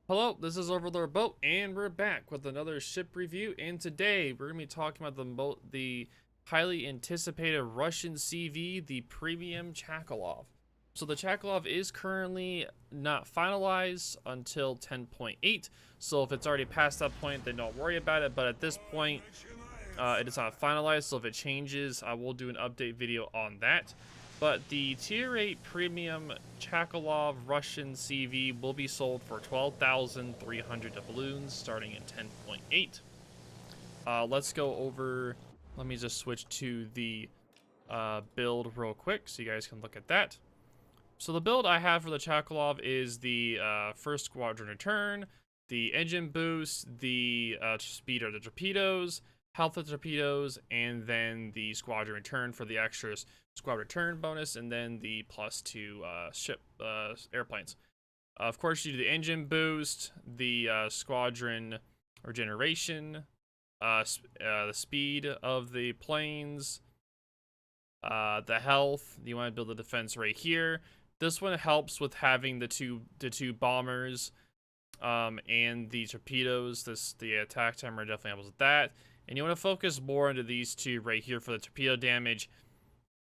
Hello, this is OverlordBou, and we're back with another ship review. And today we're gonna be talking about the highly anticipated Russian CV, the Premium Chakalov. So the Chakalov is currently not finalized until 10.8. So if it's already past that point, then don't worry about it. But at this point, it is not finalized. So if it changes, I will do an update video on that. But the Tier 8 Premium Chakalov Russian CV will be sold for 12,300 doubloons starting at 10.8. Let's go over, let me just switch to the build real quick so you guys can look at that. So the build I have for the Chakalov is the first squadron return, the engine boost, the speed of the torpedoes, health of the torpedoes, and then the squadron return for the extras squad return bonus, and then the +2 ship airplanes. Of course, you do the engine boost, the squadron regeneration, the speed of the planes, the health. You want to build the defense right here. This one helps with having the two bombers and the torpedoes. The attack timer definitely helps with that. And you want to focus more into these two right here for the torpedo damage,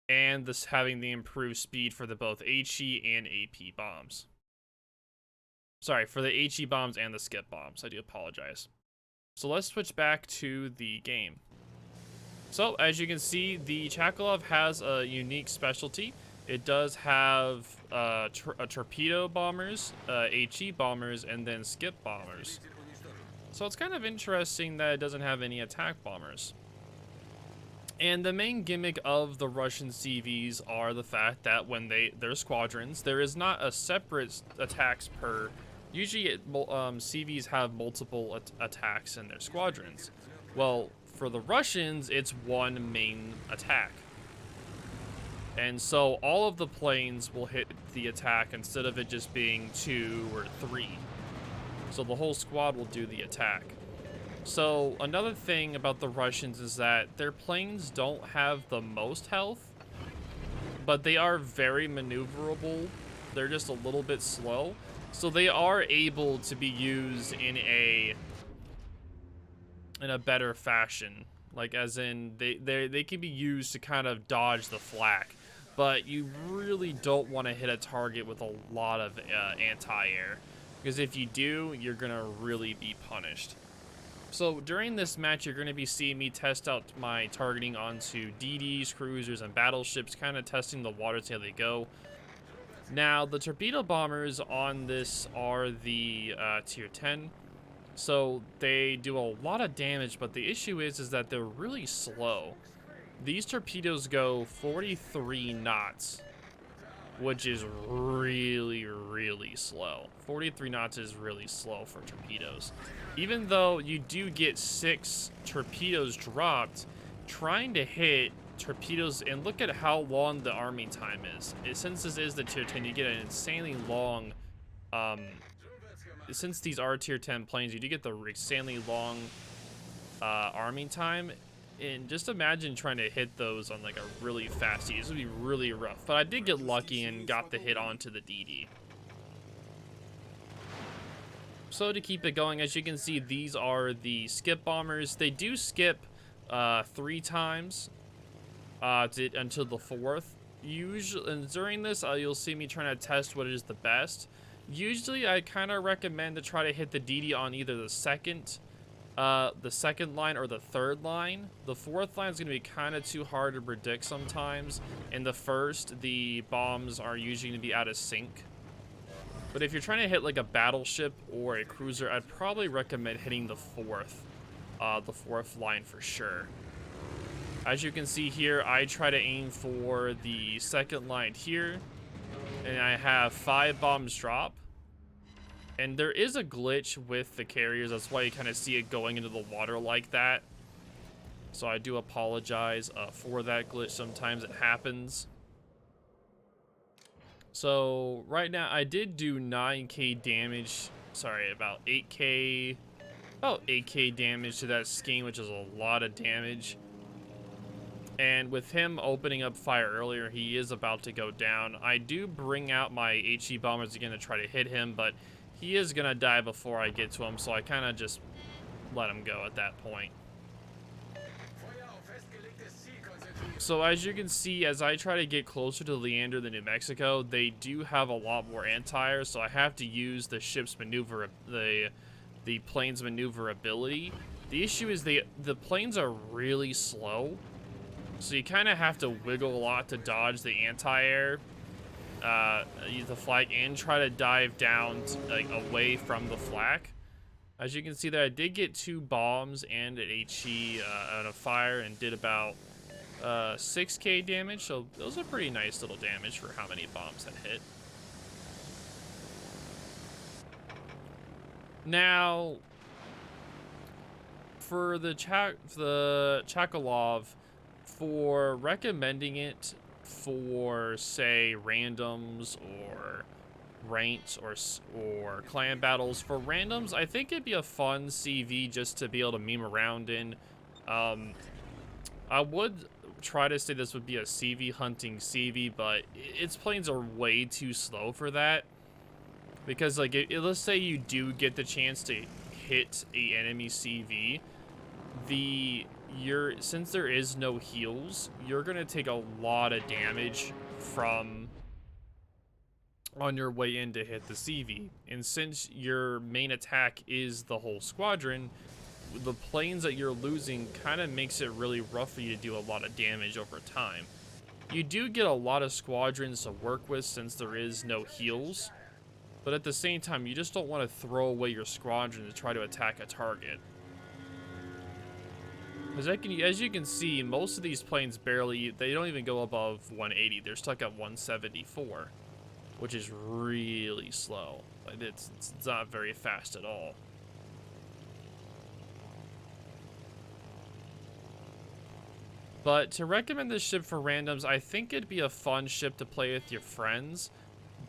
and this having the improved speed for the both HE and AP bombs. Sorry, for the HE bombs and the skip bombs. I do apologize. So let's switch back to the game. So as you can see, the Chakalov has a unique specialty. It does have torpedo bombers, HE bombers, and then skip bombers. So it's kind of interesting that it doesn't have any attack bombers. And the main gimmick of the Russian CVs are the fact that when they're squadrons, there is not a separate attacks per. Usually, CVs have multiple attacks in their squadrons. Well, for the Russians, it's one main attack. And so all of the planes will hit the attack instead of it just being 2 or 3. So the whole squad will do the attack. So another thing about the Russians is that their planes don't have the most health, but they are very maneuverable. They're just a little bit slow. So they are able to be used in a better fashion. Like as in they can be used to kind of dodge the flak, but you really don't want to hit a target with a lot of anti-air, because if you do, you're gonna really be punished. So during this match, you're going to be seeing me test out my targeting onto DDs, cruisers, and battleships, kind of testing the water how they go. Now, the torpedo bombers on this are the tier 10, so they do a lot of damage, but the issue is that they're really slow. These torpedoes go 43 knots, which is really, really slow. 43 knots is really slow for torpedoes. Even though you do get 6 torpedoes dropped, trying to hit torpedoes, and look at how long the arming time is. Since this is the tier 10, you get an insanely long, since these are tier 10 planes, you do get the insanely long arming time. And just imagine trying to hit those on like a really fast speed. This would be really rough. But I did get lucky and got the hit onto the DD. So to keep it going, as you can see, these are the skip bombers. They do skip 3 times until the 4th. Usually, and during this, you'll see me trying to test what is the best. Usually, I kind of recommend to try to hit the DD on either the second line or the 3rd line. The 4th line is going to be kind of too hard to predict sometimes. In the 1st, the bombs are usually going to be out of sync. But if you're trying to hit like a battleship or a cruiser, I'd probably recommend hitting the 4th line for sure. As you can see here, I try to aim for the 2nd line here, and I have 5 bombs drop. And there is a glitch with the carriers. That's why you kind of see it going into the water like that. So I do apologize for that glitch. Sometimes it happens. So right now I did do 9k damage. Sorry, about 8k damage to that skein, which is a lot of damage. And with him opening up fire earlier, he is about to go down. I do bring out my HE bombers again to try to hit him, but he is gonna die before I get to him, so I kind of just let him go at that point. So as you can see, as I try to get closer to Leander than New Mexico, they do have a lot more anti-air, so I have to use the ship's maneuver, the plane's maneuverability. The issue is the planes are really slow, so you kind of have to wiggle a lot to dodge the anti-air, the flak, and try to dive down like away from the flak. As you can see there, I did get 2 bombs and an HE out of fire and did about 6k damage, so those are pretty nice little damage for how many bombs that hit. Now, for the Chakalov, for recommending it for, say, randoms or ranked or clan battles, for randoms, I think it'd be a fun CV just to be able to meme around in. I would try to say this would be a CV hunting CV, but its planes are way too slow for that. Because, like, let's say you do get the chance to hit a enemy CV, since there is no heals, you're gonna take a lot of damage from on your way in to hit the CV. And since your main attack is the whole squadron, the planes that you're losing kind of makes it really rough for you to do a lot of damage over time. You do get a lot of squadrons to work with since there is no heals, but at the same time, you just don't want to throw away your squadron to try to attack a target. As you can see, most of these planes they don't even go above 180. They're stuck at 174, which is really slow. Like, it's not very fast at all. But to recommend this ship for randoms, I think it'd be a fun ship to play with your friends.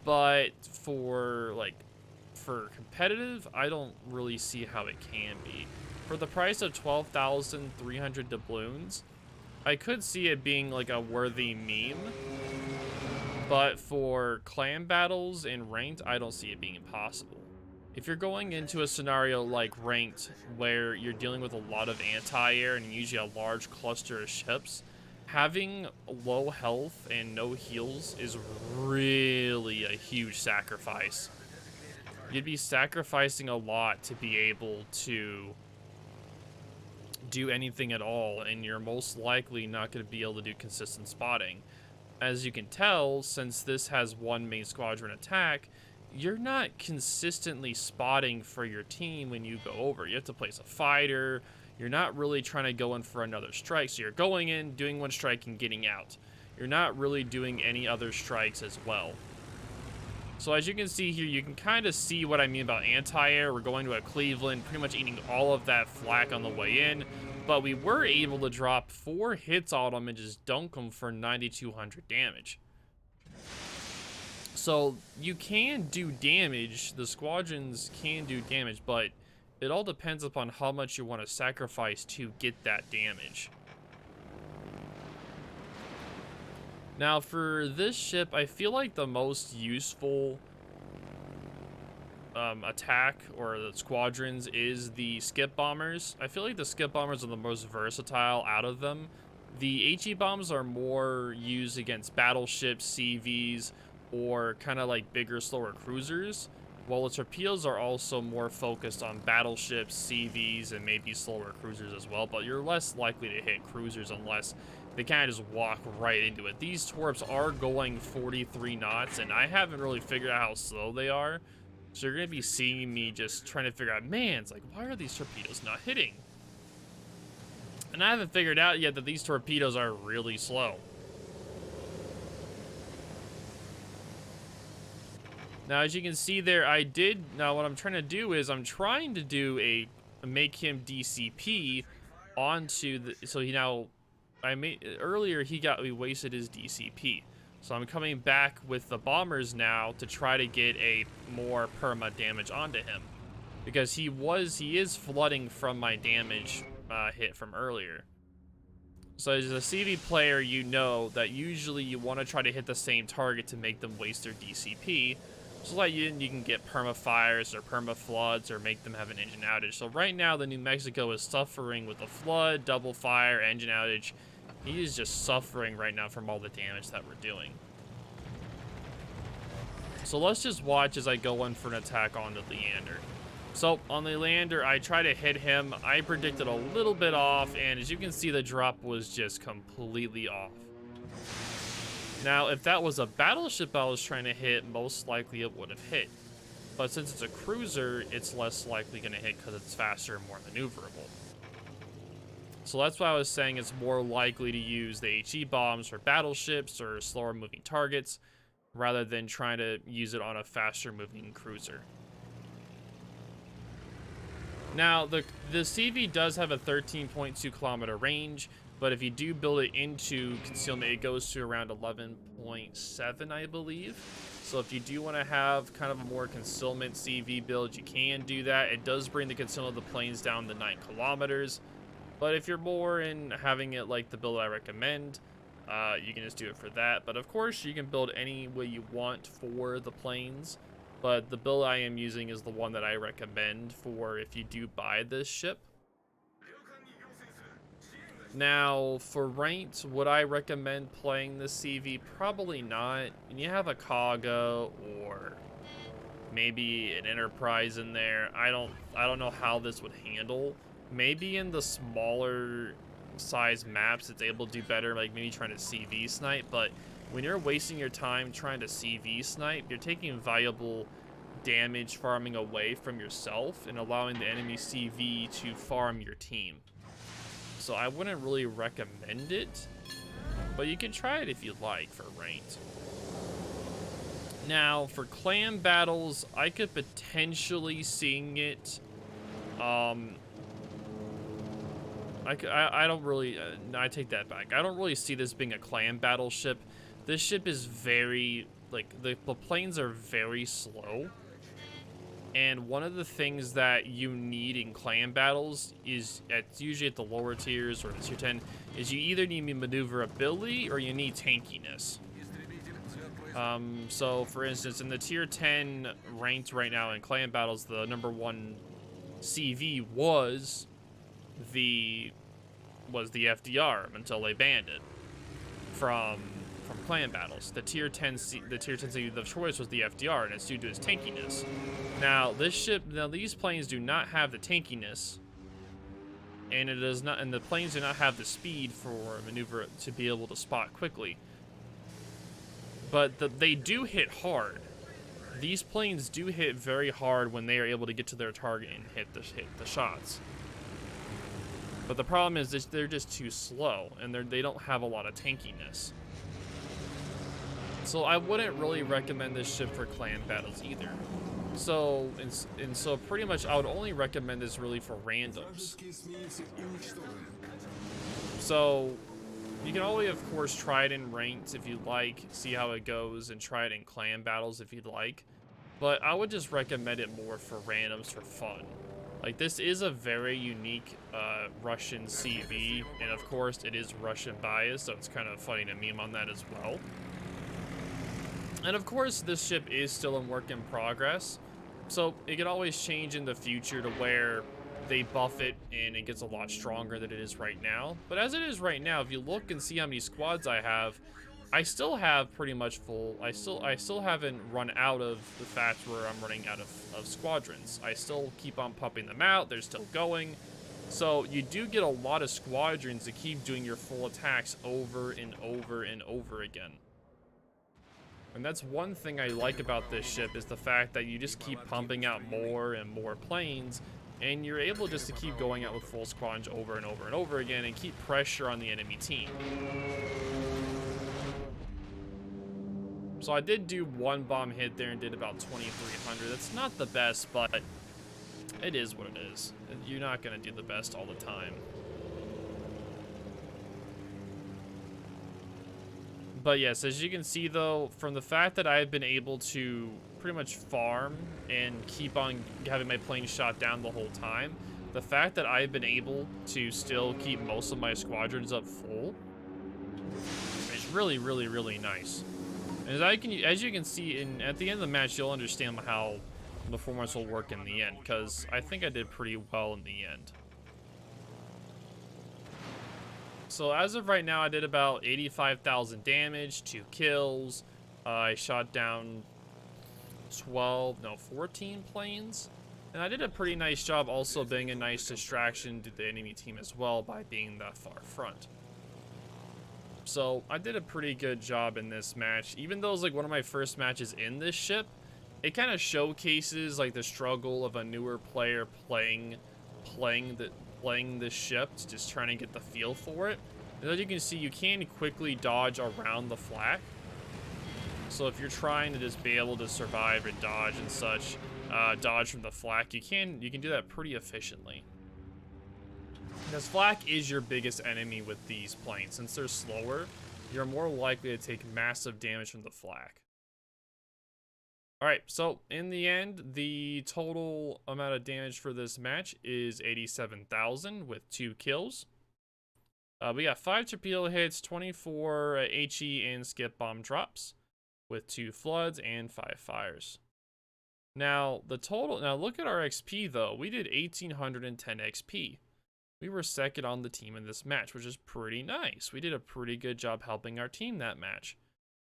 But for competitive, I don't really see how it can be. For the price of 12,300 doubloons, I could see it being like a worthy meme. But for clan battles and ranked, I don't see it being impossible. If you're going into a scenario like ranked, where you're dealing with a lot of anti-air and usually a large cluster of ships, having low health and no heals is really a huge sacrifice. You'd be sacrificing a lot to be able to do anything at all, and you're most likely not going to be able to do consistent spotting. As you can tell, since this has one main squadron attack, you're not consistently spotting for your team when you go over. You have to place a fighter. You're not really trying to go in for another strike. So you're going in, doing one strike, and getting out. You're not really doing any other strikes as well. So as you can see here, you can kind of see what I mean about anti-air. We're going to a Cleveland, pretty much eating all of that flak on the way in. But we were able to drop 4 hits on them and just dunk them for 9,200 damage. So you can do damage, the squadrons can do damage, but it all depends upon how much you want to sacrifice to get that damage. Now for this ship, I feel like the most useful attack or the squadrons is the skip bombers. I feel like the skip bombers are the most versatile out of them. The HE bombs are more used against battleships, CVs, or kind of like bigger, slower cruisers, while the torpedoes are also more focused on battleships, CVs, and maybe slower cruisers as well, but you're less likely to hit cruisers unless they kind of just walk right into it. These torps are going 43 knots, and I haven't really figured out how slow they are, so you're going to be seeing me just trying to figure out, man, it's like, why are these torpedoes not hitting? And I haven't figured out yet that these torpedoes are really slow. Now, as you can see there, now what I'm trying to do is I'm trying to do make him DCP onto the, so he now, earlier we wasted his DCP. So I'm coming back with the bombers now to try to get a more perma damage onto him. Because he is flooding from my damage hit from earlier. So as a CV player, you know that usually you want to try to hit the same target to make them waste their DCP. So like you can get perma fires or perma floods or make them have an engine outage. So right now the New Mexico is suffering with a flood, double fire, engine outage. He is just suffering right now from all the damage that we're doing. So let's just watch as I go in for an attack on the Leander. So on the Leander, I try to hit him. I predicted a little bit off, and as you can see, the drop was just completely off. Now, if that was a battleship I was trying to hit, most likely it would have hit. But since it's a cruiser, it's less likely going to hit because it's faster and more maneuverable. So that's why I was saying it's more likely to use the HE bombs for battleships or slower moving targets, rather than trying to use it on a faster moving cruiser. Now, the CV does have a 13.2 kilometer range, but if you do build it into concealment, it goes to around 11.7, I believe. So if you do want to have kind of a more concealment CV build, you can do that. It does bring the concealment of the planes down to 9 kilometers. But if you're more in having it like the build I recommend, you can just do it for that. But of course, you can build any way you want for the planes. But the build I am using is the one that I recommend for if you do buy this ship. Now, for ranked, would I recommend playing the CV? Probably not. And you have a Kaga or maybe an Enterprise in there. I don't know how this would handle. Maybe in the smaller size maps, it's able to do better, like maybe trying to CV snipe. But when you're wasting your time trying to CV snipe, you're taking valuable damage farming away from yourself and allowing the enemy CV to farm your team. So I wouldn't really recommend it, but you can try it if you'd like for ranked. Now, for clan battles, I could potentially seeing it. I don't really, I take that back. I don't really see this being a clan battleship. This ship is very, like, the planes are very slow. And one of the things that you need in clan battles is, usually at the lower tiers or the tier 10, is you either need maneuverability or you need tankiness. So for instance, in the tier 10 ranked right now in clan battles, the #1 CV was the FDR until they banned it from clan battles. The tier 10 CV of choice was the FDR, and it's due to its tankiness. Now these planes do not have the tankiness, and the planes do not have the speed for maneuver to be able to spot quickly. But they do hit hard. These planes do hit very hard when they are able to get to their target and hit the shots. But the problem is they're just too slow, and they don't have a lot of tankiness. So I wouldn't really recommend this ship for clan battles either. So so pretty much I would only recommend this really for randoms. So you can always, of course, try it in ranked if you'd like, see how it goes, and try it in clan battles if you'd like. But I would just recommend it more for randoms for fun. Like, this is a very unique Russian CV, and of course it is Russian biased, so it's kind of funny to meme on that as well. And of course this ship is still in work in progress, so it could always change in the future to where they buff it and it gets a lot stronger than it is right now. But as it is right now, if you look and see how many squads I still have pretty much full. I still haven't run out of the fact where I'm running out of squadrons. I still keep on pumping them out. They're still going. So you do get a lot of squadrons to keep doing your full attacks over and over and over again. And that's one thing I like about this ship, is the fact that you just keep pumping out more and more planes, and you're able just to keep going out with full squadrons over and over and over again and keep pressure on the enemy team. So I did do one bomb hit there and did about 2,300. That's not the best, but it is what it is. You're not going to do the best all the time. But yes, as you can see though, from the fact that I've been able to pretty much farm and keep on having my plane shot down the whole time, the fact that I've been able to still keep most of my squadrons up full is really, really, really nice. And as you can see, at the end of the match, you'll understand how the performance will work in the end, because I think I did pretty well in the end. So as of right now, I did about 85,000 damage, 2 kills. I shot down 14 planes. And I did a pretty nice job also being a nice distraction to the enemy team as well by being that far front. So I did a pretty good job in this match. Even though it was like one of my first matches in this ship, it kind of showcases like the struggle of a newer player playing this ship, just trying to get the feel for it. And as you can see, you can quickly dodge around the flak. So if you're trying to just be able to survive and dodge and such, dodge from the flak, you can do that pretty efficiently. Because flak is your biggest enemy with these planes. Since they're slower, you're more likely to take massive damage from the flak. Alright, so in the end, the total amount of damage for this match is 87,000 with 2 kills. We got 5 torpedo hits, 24 HE and skip bomb drops with 2 floods and 5 fires. Now, look at our XP though. We did 1,810 XP. We were second on the team in this match, which is pretty nice. We did a pretty good job helping our team that match.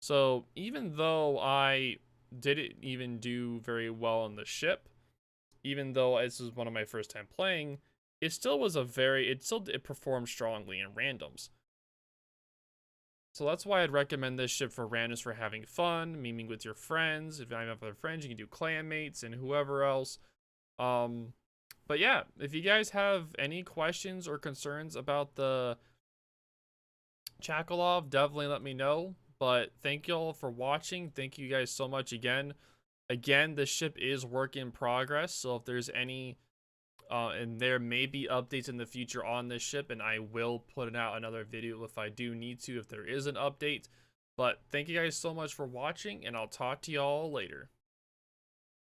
So even though I didn't even do very well on the ship, even though this was one of my first time playing, it performed strongly in randoms. So that's why I'd recommend this ship for randoms, for having fun, memeing with your friends. If you have other friends, you can do clanmates and whoever else. But yeah, if you guys have any questions or concerns about the Chakalov, definitely let me know. But thank you all for watching. Thank you guys so much again. Again, the ship is work in progress. So if there's any, and there may be updates in the future on this ship, and I will put out another video if I do need to, if there is an update. But thank you guys so much for watching, and I'll talk to y'all later.